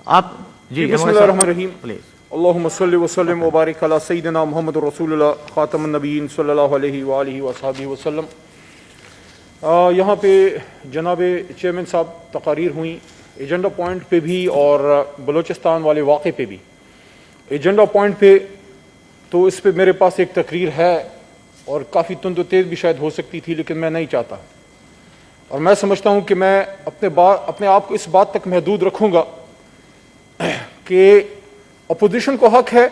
آپ جی بسم اللہ الرحمن الرحیم. اللہم صلی وسلم وبارک علی سیدنا محمد رسول اللہ خاتم النبیین صلی اللہ علیہ وآلہ وصحبہ وسلم. یہاں پہ جناب چیئرمین صاحب تقاریر ہوئیں ایجنڈا پوائنٹ پہ بھی اور بلوچستان والے واقعے پہ بھی. ایجنڈا پوائنٹ پہ تو اس پہ میرے پاس ایک تقریر ہے اور کافی تند و تیز بھی شاید ہو سکتی تھی، لیکن میں نہیں چاہتا، اور میں سمجھتا ہوں کہ میں اپنے آپ کو اس بات تک محدود رکھوں گا کہ اپوزیشن کو حق ہے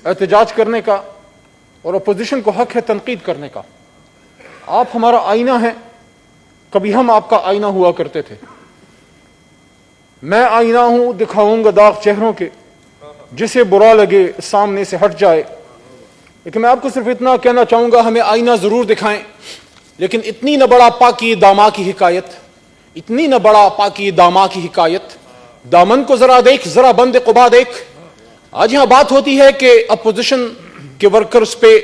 احتجاج کرنے کا اور اپوزیشن کو حق ہے تنقید کرنے کا. آپ ہمارا آئینہ ہیں، کبھی ہم آپ کا آئینہ ہوا کرتے تھے. میں آئینہ ہوں، دکھاؤں گا داغ چہروں کے، جسے برا لگے سامنے سے ہٹ جائے. لیکن میں آپ کو صرف اتنا کہنا چاہوں گا، ہمیں آئینہ ضرور دکھائیں، لیکن اتنی نہ بڑا پاکی داما کی حکایت، اتنی نہ بڑا پاکی داما کی حکایت، دامن کو ذرا دیکھ، ذرا بند قبا دیکھ. آج یہاں بات ہوتی ہے کہ اپوزیشن کے ورکرز پہ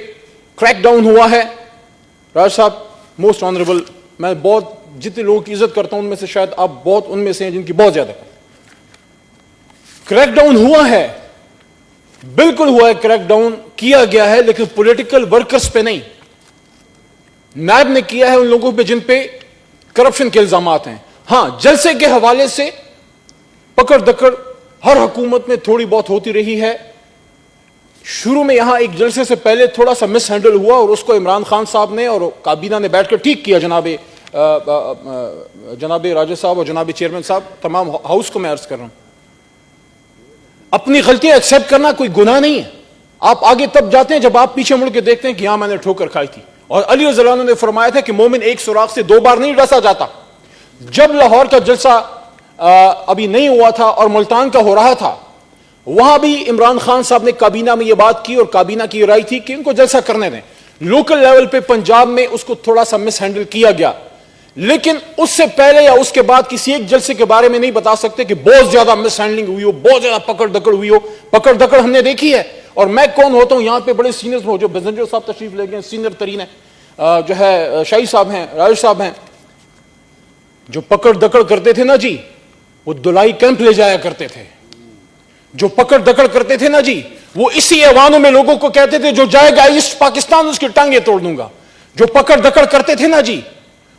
کریک ڈاؤن ہوا ہے. راج صاحب موسٹ آنریبل، میں بہت جتنے لوگوں کی عزت کرتا ہوں ان میں سے شاید آپ بہت ان میں سے ہیں جن کی بہت زیادہ کریک ڈاؤن ہوا ہے، بالکل ہوا ہے، کریک ڈاؤن کیا گیا ہے، لیکن پولیٹیکل ورکرز پہ نہیں. نیب نے کیا ہے ان لوگوں پہ جن پہ کرپشن کے الزامات ہیں. ہاں، جلسے کے حوالے سے پکڑ دکڑ ہر حکومت میں تھوڑی بہت ہوتی رہی ہے. شروع میں یہاں ایک جلسے سے پہلے تھوڑا سا مس ہینڈل ہوا اور اس کو عمران خان صاحب نے اور کابینہ نے بیٹھ کر ٹھیک کیا. جناب راجہ صاحب اور جناب چیئرمین صاحب، تمام ہاؤس کو میں عرض کر رہا ہوں، اپنی غلطیاں ایکسیپٹ کرنا کوئی گناہ نہیں ہے. آپ آگے تب جاتے ہیں جب آپ پیچھے مڑ کے دیکھتے ہیں کہ یہاں میں نے ٹھوکر کھائی تھی. اور علی رضی اللہ عنہ نے فرمایا تھا کہ مومن ایک سوراخ سے 2 بار نہیں ڈسا جاتا. جب لاہور کا جلسہ ابھی نہیں ہوا تھا اور ملتان کا ہو رہا تھا، وہاں بھی عمران خان صاحب نے کابینہ میں یہ بات کی اور کابینہ کی رائے تھی کہ ان کو جلسہ کرنے دیں. لوکل لیول پہ پنجاب میں اس کو تھوڑا سا مس ہینڈل کیا گیا، لیکن اس سے پہلے یا اس کے بعد کسی ایک جلسے کے بارے میں نہیں بتا سکتے کہ بہت زیادہ مس ہینڈلنگ ہوئی ہو، بہت زیادہ پکڑ دکڑ ہوئی ہو. پکڑ دکڑ ہم نے دیکھی ہے. اور میں کون ہوتا ہوں، یہاں پہ بڑے سینئرز ہو، جو بزنجر صاحب تشریف لے گئے، سینئر ترین ہیں، جو ہے شاہی صاحب ہیں، راجہ صاحب ہیں، جو پکڑ دکڑ کرتے تھے نا جی، وہ دلائی کیمپ لے جایا کرتے تھے. جو پکڑ دکڑ کرتے تھے نا جی، وہ اسی ایوانوں میں لوگوں کو کہتے تھے جو جائے گا ایسٹ پاکستان اس کی ٹانگیں توڑ دوں گا. جو پکڑ دکڑ کرتے تھے نا جی،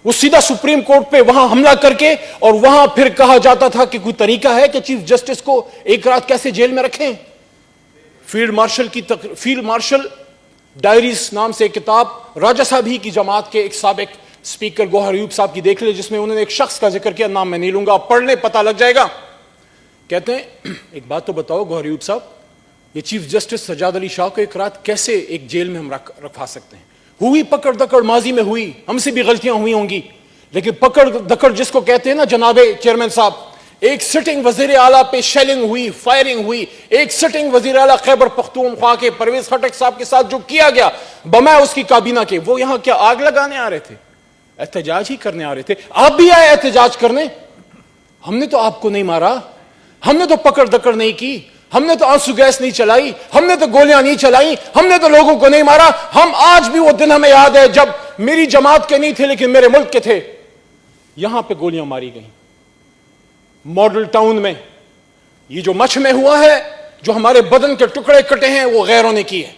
وہ سیدھا سپریم کورٹ پہ وہاں حملہ کر کے اور وہاں پھر کہا جاتا تھا کہ کوئی طریقہ ہے کہ چیف جسٹس کو ایک رات کیسے جیل میں رکھیں. فیلڈ مارشل ڈائریز نام سے ایک کتاب راجہ صاحب ہی کی جماعت کے ایک سابق اسپیکر گوہر ایوب صاحب کی دیکھ لے، جس میں انہوں نے ایک شخص کا ذکر کیا، نام میں نہیں لوں گا، آپ پڑھ لیں پتہ لگ جائے گا. کہتے ہیں ایک بات تو بتاؤ گوہر ایوب صاحب، یہ چیف جسٹس سجاد علی شاہ کو ایک رات کیسے ایک جیل میں ہم رکھا سکتے ہیں؟ ہوئی پکڑ دکڑ، ماضی میں ہوئی، ہم سے بھی غلطیاں ہوئی ہوں گی، لیکن پکڑ دکڑ جس کو کہتے ہیں نا جناب چیئرمین صاحب، ایک سٹنگ وزیر اعلیٰ پہ شیلنگ ہوئی، فائرنگ ہوئی، ایک سٹنگ وزیر اعلیٰ خیبر پختونخوا کے پرویز خٹک صاحب کے ساتھ جو کیا گیا بمائے اس کی کابینہ کے، وہ یہاں کیا آگ لگانے آ رہے تھے؟ احتجاج ہی کرنے آ رہے تھے. آپ بھی آئے احتجاج کرنے. ہم نے تو آپ کو نہیں مارا، ہم نے تو پکڑ دکڑ نہیں کی، ہم نے تو آنسو گیس نہیں چلائی، ہم نے تو گولیاں نہیں چلائی، ہم نے تو لوگوں کو نہیں مارا. ہم آج بھی وہ دن ہمیں یاد ہے جب میری جماعت کے نہیں تھے لیکن میرے ملک کے تھے، یہاں پہ گولیاں ماری گئیں ماڈل ٹاؤن میں. یہ جو مچھ میں ہوا ہے، جو ہمارے بدن کے ٹکڑے کٹے ہیں، وہ غیروں نے کی ہے.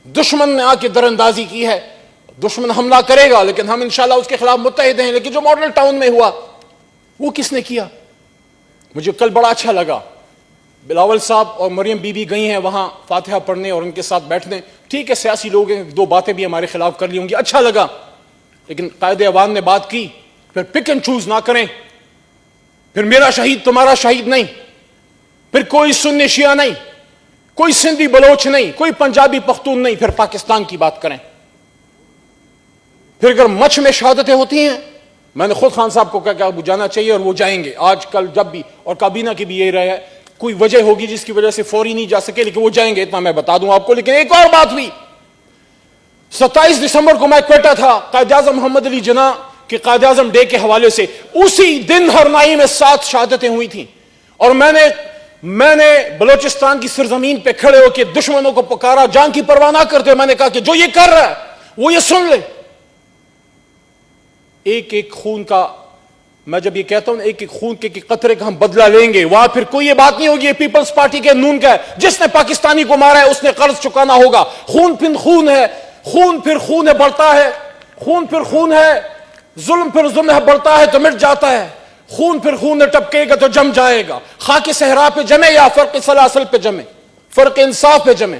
دشمن نے آ کے در اندازی کی ہے. دشمن حملہ کرے گا لیکن ہم انشاءاللہ اس کے خلاف متحد ہیں. لیکن جو ماڈل ٹاؤن میں ہوا وہ کس نے کیا؟ مجھے کل بڑا اچھا لگا، بلاول صاحب اور مریم بی بی گئی ہیں وہاں فاتحہ پڑھنے اور ان کے ساتھ بیٹھنے. ٹھیک ہے، سیاسی لوگ ہیں، 2 باتیں بھی ہمارے خلاف کر لی ہوں گی، اچھا لگا، لیکن قائد عوام نے بات کی. پھر پک اینڈ چوز نہ کریں. پھر میرا شہید تمہارا شہید نہیں، پھر کوئی سنی شیعہ نہیں، کوئی سندھی بلوچ نہیں، کوئی پنجابی پختون نہیں، پھر پاکستان کی بات کریں. پھر اگر مچھ میں شہادتیں ہوتی ہیں، میں نے خود خان صاحب کو کہا کہ آپ جانا چاہیے اور وہ جائیں گے آج کل جب بھی، اور کابینہ کی بھی یہی رائے ہے. کوئی وجہ ہوگی جس کی وجہ سے فوری نہیں جا سکے، لیکن وہ جائیں گے، اتنا میں بتا دوں آپ کو. لیکن ایک اور بات بھی، 27 دسمبر کو میں کوئٹہ تھا قائد اعظم محمد علی جناح کے قائد اعظم ڈے کے حوالے سے. اسی دن ہرنائی میں 7 شہادتیں ہوئی تھیں، اور میں نے بلوچستان کی سرزمین پہ کھڑے ہو کے دشمنوں کو پکارا، جان کی پرواہ نہ کرتے ہوئے میں نے کہا کہ جو یہ کر رہا ہے وہ یہ سن لے، ایک ایک خون کا میں جب یہ کہتا ہوں ایک ایک خون کے قطرے کا ہم بدلہ لیں گے، وہاں پھر کوئی یہ بات نہیں ہوگی یہ پیپلز پارٹی کے نون کا ہے، جس نے پاکستانی کو مارا ہے اس نے قرض چکانا ہوگا۔ خون پھر خون ہے، خون پھر خون ہے بڑھتا ہے، خون پھر خون ہے، ظلم پھر ظلم ہے بڑھتا ہے تو مٹ جاتا ہے، خون پھر خون ہے ٹپکے گا تو جم جائے گا۔ خاک صحرا پہ جمے یا فرق سلاسل پہ جمے، فرق انصاف پہ جمے،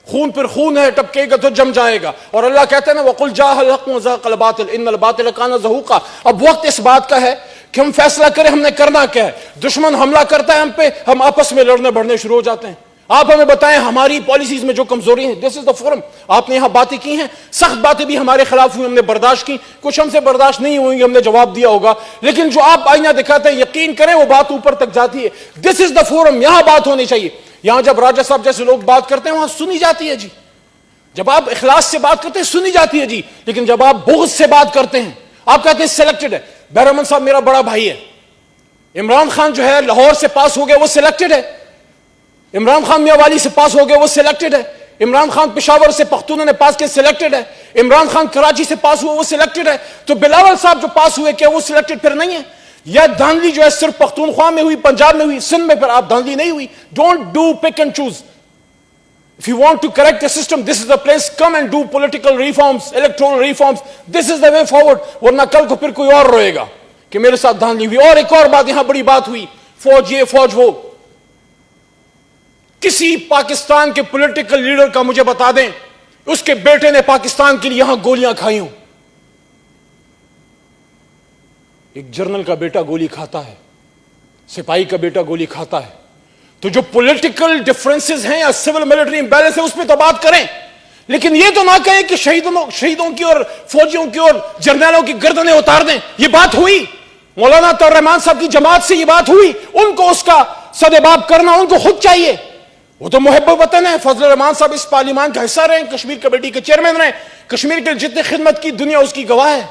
خون پھر خون ہے ٹپکے گا تو جم جائے گا۔ اور اللہ کہتے ہیں نا وَقُلْ جَاءَ الْحَقُّ وَزَهَقَ الْبَاطِلُ إِنَّ الْبَاطِلَ كَانَ زَهُوقًا۔ اب وقت اس بات کا ہے کہ ہم فیصلہ کریں ہم نے کرنا کیا ہے۔ دشمن حملہ کرتا ہے ہم پہ، ہم آپس میں لڑنے بڑھنے شروع ہو جاتے ہیں۔ آپ ہمیں بتائیں ہماری پالیسیز میں جو کمزوری ہیں، دس از دا فورم۔ آپ نے یہاں باتیں کی ہیں، سخت باتیں بھی ہمارے خلاف ہوئی، ہم نے برداشت کی، کچھ ہم سے برداشت نہیں ہوئی ہم نے جواب دیا ہوگا، لیکن جو آپ آئینہ دکھاتے ہیں یقین کریں وہ بات اوپر تک جاتی ہے۔ دس از دا فورم، یہاں بات ہونی چاہیے۔ یہاں جب راجہ صاحب جیسے لوگ بات کرتے ہیں وہاں سنی جاتی ہے جی، جب آپ اخلاص سے بات کرتے ہیں سنی جاتی ہے جی، لیکن جب آپ بغض سے بات کرتے ہیں، آپ کہتے ہیں سلیکٹڈ ہے۔ بہرمن صاحب میرا بڑا بھائی ہے، عمران خان جو ہے لاہور سے پاس ہو گیا وہ سلیکٹڈ ہے، عمران خان میاں والی سے پاس ہو گیا وہ سلیکٹڈ ہے، عمران خان پشاور سے پختونوں نے پاس کیا سلیکٹڈ ہے، عمران خان کراچی سے پاس ہوا وہ سلیکٹڈ ہے، تو بلاول صاحب جو پاس ہوئے کیا وہ سلیکٹڈ پھر نہیں ہے؟ یا دھاندلی جو ہے صرف پختونخوا میں ہوئی، پنجاب میں ہوئی، سندھ میں پھر آپ دھاندلی نہیں ہوئی؟ Don't do pick and choose. If you want to correct the system, this is the place. Come and do political reforms, electoral reforms. This is the way forward. ورنہ کل کو پھر کوئی اور روئے گا کہ میرے ساتھ دھاندلی ہوئی۔ اور ایک اور بات یہاں بڑی بات ہوئی، فوج یہ فوج وہ۔ کسی پاکستان کے پولیٹیکل لیڈر کا مجھے بتا دیں اس کے بیٹے نے پاکستان کے لیے یہاں گولیاں کھائی ہوں۔ ایک جنرل کا بیٹا گولی کھاتا ہے، سپاہی کا بیٹا گولی کھاتا ہے، تو جو پولیٹیکل ڈفرنسز ہیں یا سول ملٹری امبیلنس ہے اس پہ تو بات کریں، لیکن یہ تو نہ کہیں کہ شہیدوں کی اور فوجیوں کی اور جرنیلوں کی گردنیں اتار دیں۔ یہ بات ہوئی مولانا طاہر الرحمان صاحب کی جماعت سے، یہ بات ہوئی، ان کو اس کا سدباب کرنا ان کو خود چاہیے، وہ تو محب وطن ہے۔ فضل الرحمان صاحب اس پارلیمان کا حصہ رہے، کشمیر کمیٹی کے چیئرمین رہے، کشمیر کے جتنے خدمت کی دنیا اس کی گواہ ہے،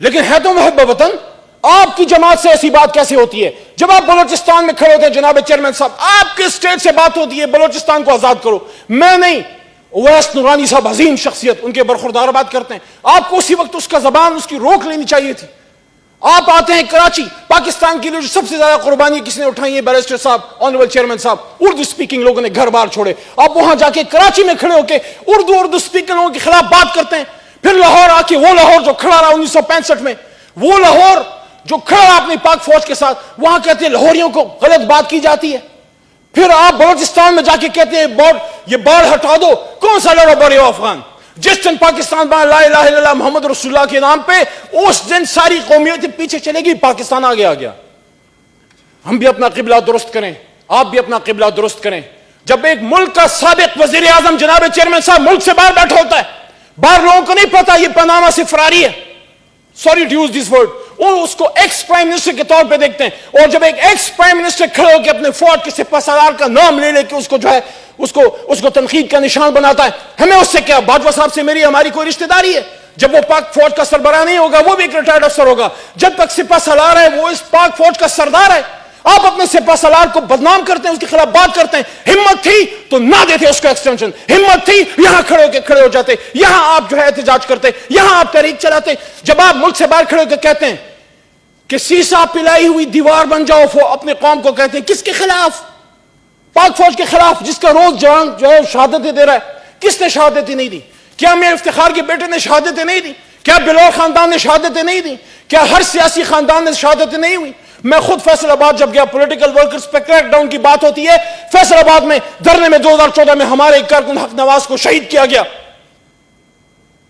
لیکن ہے تو محب وطن۔ آپ کی جماعت سے ایسی بات کیسے ہوتی ہے؟ جب آپ بلوچستان میں کھڑے ہوتے ہیں جناب چیئرمین صاحب، آپ کے اسٹیٹ سے بات ہوتی ہے بلوچستان کو آزاد کرو، میں نہیں، اویس نورانی صاحب عظیم شخصیت، ان کے برخوردار بات کرتے ہیں، آپ کو اسی وقت اس کا زبان اس کی روک لینی چاہیے تھی۔ آپ آتے ہیں کراچی، پاکستان کے لیے جو سب سے زیادہ قربانی کس نے اٹھائی ہے بیرسٹر صاحب، آنریبل چیئرمین صاحب، اردو سپیکنگ لوگوں نے گھر بار چھوڑے، آپ وہاں جا کے کراچی میں کھڑے ہو کے اردو سپیکنگ لوگوں کے خلاف بات کرتے ہیں، پھر لاہور آ کے وہ لاہور جو کھڑا رہا 1965 میں، وہ لاہور جو کھڑا رہا اپنی پاک فوج کے ساتھ، وہاں کہتے ہیں لاہوریوں کو غلط بات کی جاتی ہے، پھر آپ بلوچستان میں جا کے کہتے ہیں یہ باڑ ہٹا دو۔ کون سا لڑا بڑے افغان؟ جس دن پاکستان بنا لا الہ الا اللہ محمد رسول اللہ کے نام پہ، اس دن ساری قومیتیں پیچھے چلے گی، پاکستان آگے آ گیا۔ ہم بھی اپنا قبلہ درست کریں، آپ بھی اپنا قبلہ درست کریں۔ جب ایک ملک کا سابق وزیر اعظم جناب چیئرمین صاحب ملک سے باہر بیٹھا ہوتا ہے، باہر لوگوں کو نہیں پتا یہ پاناما سے فراری ہے، sorry to use this word, وہ اس کو ایکس پرائم منسٹر کے طور پہ دیکھتے ہیں، اور جب ایک ایکس پرائم منسٹر کھڑے ہو کے اپنے فوج کے سپہ سالار کا نام لے لے کے اس کو جو ہے اس کو تنقید کا نشان بناتا ہے، ہمیں اس سے کیا؟ باجوہ صاحب سے ہماری کوئی رشتہ داری ہے؟ جب وہ پاک فوج کا سربراہ نہیں ہوگا وہ بھی ایک ریٹائرڈ افسر ہوگا، جب تک سپہ سالار ہے وہ اس پاک فوج کا سردار ہے۔ آپ اپنے سپہ سالار کو بدنام کرتے ہیں، اس کے خلاف بات کرتے ہیں، ہمت تھی تو نہ دیتے اس کو ایکسٹینشن، ہمت تھی یہاں کھڑے ہو جاتے، یہاں آپ جو ہے احتجاج کرتے، یہاں آپ تحریک چلاتے۔ جب آپ ملک سے باہر کھڑے ہو کے کہتے ہیں کہ سیسا پلائی ہوئی دیوار بن جاؤ، اپنے قوم کو کہتے ہیں، کس کے خلاف؟ پاک فوج کے خلاف، جس کا روز جوان جو ہے شہادتیں دے رہا ہے۔ کس نے شہادتیں نہیں دی؟ کیا میر افتخار کے بیٹے نے شہادتیں نہیں دی؟ کیا بلور خاندان نے شہادتیں نہیں دی؟ کیا ہر سیاسی خاندان نے شہادتیں نہیں ہوئی؟ میں خود فیصل آباد جب گیا، پولیٹیکل ورکرز پہ کریک ڈاؤن کی بات ہوتی ہے، فیصل آباد میں دھرنے میں 2014 میں ہمارے ایک کارکن حق نواز کو شہید کیا گیا۔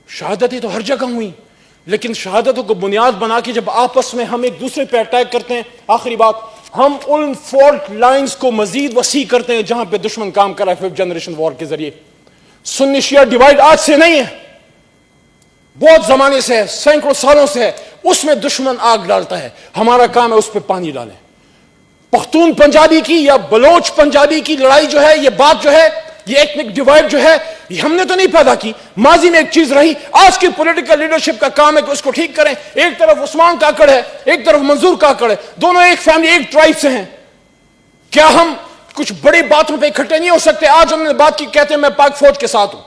شہادتیں تو ہر جگہ ہوئی، لیکن شہادتوں کو بنیاد بنا کے جب آپس میں ہم ایک دوسرے پہ اٹیک کرتے ہیں، آخری بات، ہم ان فالٹ لائنز کو مزید وسیع کرتے ہیں جہاں پہ دشمن کام کر رہا ہے 5th جنریشن وار کے ذریعے۔ سنی شیعہ ڈیوائیڈ آج سے نہیں ہے، بہت زمانے سے ہے، سینکڑوں سالوں سے ہے، اس میں دشمن آگ ڈالتا ہے، ہمارا کام ہے اس پہ پانی ڈالیں۔ پختون پنجابی کی یا بلوچ پنجابی کی لڑائی جو ہے، یہ بات جو ہے، یہ ایتھنک ڈیوائیڈ جو ہے، یہ ہم نے تو نہیں پیدا کی، ماضی میں ایک چیز رہی، آج کی پولیٹیکل لیڈرشپ کا کام ہے کہ اس کو ٹھیک کریں۔ ایک طرف عثمان کاکڑ ہے، ایک طرف منظور کاکڑ ہے، دونوں ایک فیملی ایک ٹرائب سے ہیں، کیا ہم کچھ بڑی باتوں پہ اکٹھے نہیں ہو سکتے؟ آج ہم نے بات کی، کہتے ہیں میں پاک فوج کے ساتھ ہوں،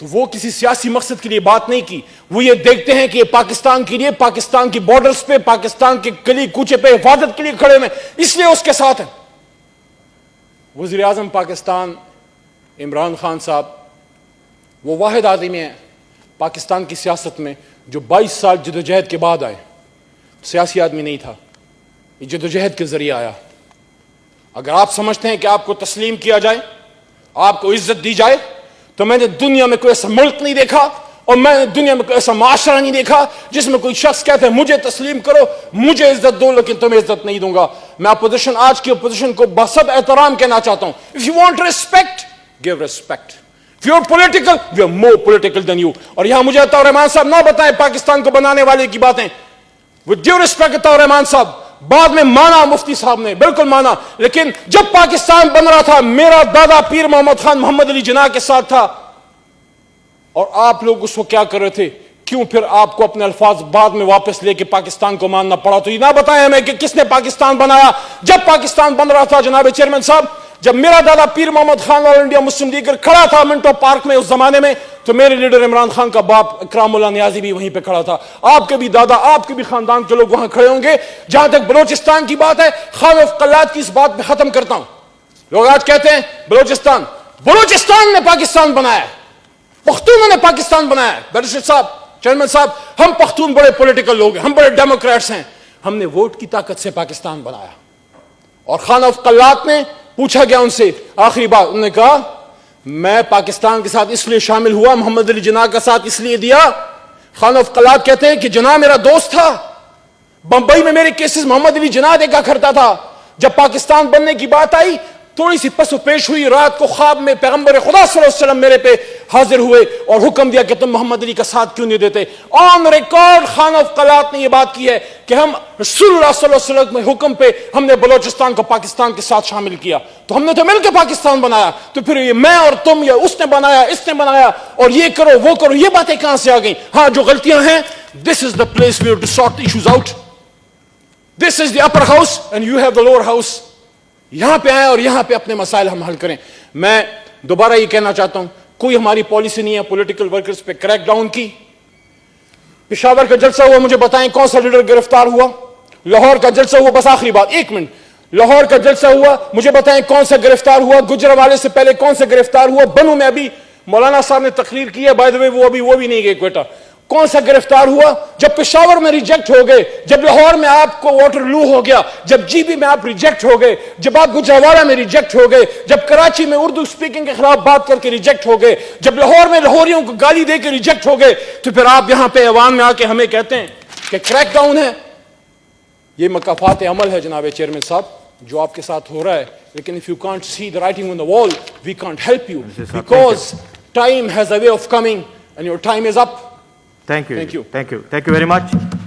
تو وہ کسی سیاسی مقصد کے لیے بات نہیں کی. وہ یہ دیکھتے ہیں کہ یہ پاکستان کے لیے, پاکستان کی بارڈرز پہ, پاکستان کے گلی کوچے پہ حفاظت کے لیے کھڑے ہوئے, اس لیے اس کے ساتھ ہیں. وزیر اعظم پاکستان عمران خان صاحب وہ واحد آدمی ہیں پاکستان کی سیاست میں جو 22 سال جدوجہد کے بعد آئے. سیاسی آدمی نہیں تھا, یہ جدوجہد کے ذریعے آیا. اگر آپ سمجھتے ہیں کہ آپ کو تسلیم کیا جائے, آپ کو عزت دی جائے, تو میں نے دنیا میں کوئی ایسا ملک نہیں دیکھا اور میں نے دنیا میں کوئی ایسا معاشرہ نہیں دیکھا جس میں کوئی شخص کہتا ہے مجھے تسلیم کرو, مجھے عزت دو, لیکن تمہیں عزت نہیں دوں گا. میں اپوزیشن, آج کی اپوزیشن کو بسب احترام کہنا چاہتا ہوں, if you want respect, give respect. If you're political, we are more political than you. اور یہاں مجھے عطاء الرحمان صاحب نہ بتائیں پاکستان کو بنانے والے کی باتیں. With due respect عطاء الرحمان صاحب, بعد میں مانا مفتی صاحب نے, بالکل مانا, لیکن جب پاکستان بن رہا تھا میرا دادا پیر محمد خان محمد علی جناح کے ساتھ تھا. اور آپ لوگ اس کو کیا کر رہے تھے؟ کیوں پھر آپ کو اپنے الفاظ بعد میں واپس لے کے پاکستان کو ماننا پڑا؟ تو یہ نہ بتائیں ہمیں کہ کس نے پاکستان بنایا. جب پاکستان بن رہا تھا جناب چیئرمین صاحب, جب میرا دادا پیر محمد خان آل انڈیا مسلم لیگ کھڑا تھا منٹو پارک میں اس زمانے میں, تو میرے لیڈر عمران خان کا باپ اکرام اللہ نیازی بھی وہیں پہ کھڑا تھا. آپ کے بھی دادا, آپ کے بھی خاندان کے لوگ وہاں کھڑے ہوں گے. جہاں تک بلوچستان کی بات ہے, خان آف قلات کی اس بات پہ ختم کرتا ہوں. لوگ آج کہتے ہیں بلوچستان نے پاکستان بنایا, پختونوں نے پاکستان بنایا. بیرسٹر صاحب, چیئرمین صاحب, ہم پختون بڑے پولیٹیکل لوگ ہیں, ہم بڑے ڈیموکریٹس ہیں, ہم نے ووٹ کی طاقت سے پاکستان بنایا. اور خان آف قلات نے پوچھا گیا ان سے آخری بات, انہوں نے کہا میں پاکستان کے ساتھ اس لیے شامل ہوا, محمد علی جناح کا ساتھ اس لیے دیا. خان آف قلات کہتے ہیں کہ جناح میرا دوست تھا, بمبئی میں میرے کیسز محمد علی جناح دیکھا کرتا تھا. جب پاکستان بننے کی بات آئی, تھوڑی سی پس و پیش ہوئی, رات کو خواب میں پیغمبر خدا صلی اللہ علیہ وسلم میرے پہ حاضر ہوئے اور حکم دیا کہ تم محمد علی کا ساتھ کیوں نہیں دیتے. On record Khan of Kalat نے یہ بات کی ہے کہ ہم رسول اللہ صلی اللہ علیہ وسلم کے حکم پہ ہم نے بلوچستان کو پاکستان کے ساتھ شامل کیا. تو ہم نے تو مل کے پاکستان بنایا, تو پھر یہ میں اور تم یا اس نے بنایا, اس نے بنایا, اور یہ کرو وہ کرو, یہ باتیں کہاں سے آ گئیں؟ ہاں, جو غلطیاں ہیں, this is the place where to sort the issues out. This is the upper house and you have the lower house. یہاں پہ آئیں اور یہاں پہ اپنے مسائل ہم حل کریں. میں دوبارہ یہ کہنا چاہتا ہوں, کوئی ہماری پالیسی نہیں ہے پولیٹیکل ورکرز پہ کریک ڈاؤن کی. پشاور کا جلسہ ہوا, مجھے بتائیں کون سا لیڈر گرفتار ہوا؟ لاہور کا جلسہ ہوا, بس آخری بات, ایک منٹ, لاہور کا جلسہ ہوا, مجھے بتائیں کون سا گرفتار ہوا؟ گجرانوالے سے پہلے کون سا گرفتار ہوا؟ بنو میں ابھی مولانا صاحب نے تقریر کی ہے, بائی دی وے وہ بھی نہیں گئے کوئٹہ. کون سا گرفتار ہوا؟ جب پشاور میں ریجیکٹ ہو گئے, جب لاہور میں آپ کو واٹر لو ہو گیا, جب جی بی میں آپ ریجیکٹ ہو گئے, جب آپ گجرانوالہ میں ریجیکٹ ہو گئے, جب کراچی میں اردو سپیکنگ کے خلاف بات کر کے ریجیکٹ ہو گئے, جب لاہور میں لاہوریوں کو گالی دے کے ریجیکٹ ہو گئے, تو پھر آپ یہاں پہ ایوان میں آ کے ہمیں کہتے ہیں کہ کریک ڈاؤن ہے. یہ مکافات عمل ہے جناب چیئرمین صاحب جو آپ کے ساتھ ہو رہا ہے, لیکن if you can't see the writing on the wall, we can't help you because time has a way of coming and your time is up. Thank you. Thank you very much.